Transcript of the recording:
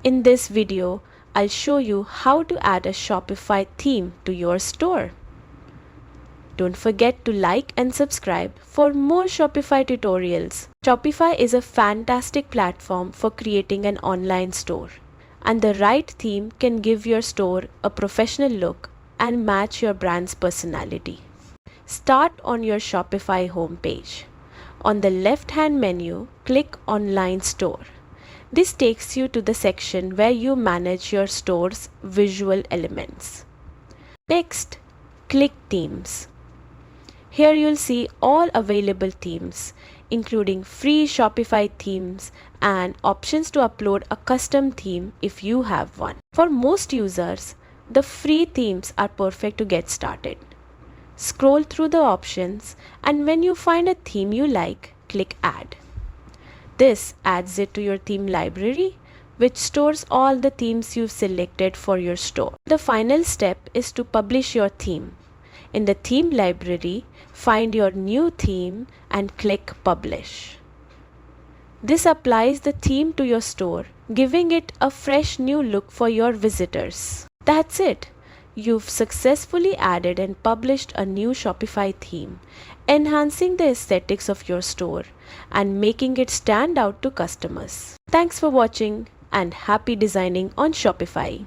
In this video, I'll show you how to add a Shopify theme to your store. Don't forget to like and subscribe for more Shopify tutorials. Shopify is a fantastic platform for creating an online store, and the right theme can give your store a professional look and match your brand's personality. Start on your Shopify homepage. On the left-hand menu, click Online Store. This takes you to the section where you manage your store's visual elements. Next, click Themes. Here you'll see all available themes, including free Shopify themes and options to upload a custom theme if you have one. For most users, the free themes are perfect to get started. Scroll through the options, and when you find a theme you like, click Add. This adds it to your theme library, which stores all the themes you've selected for your store. The final step is to publish your theme. In the theme library, find your new theme and click Publish. This applies the theme to your store, giving it a fresh new look for your visitors. That's it. You've successfully added and published a new Shopify theme, enhancing the aesthetics of your store and making it stand out to customers. Thanks for watching and happy designing on Shopify.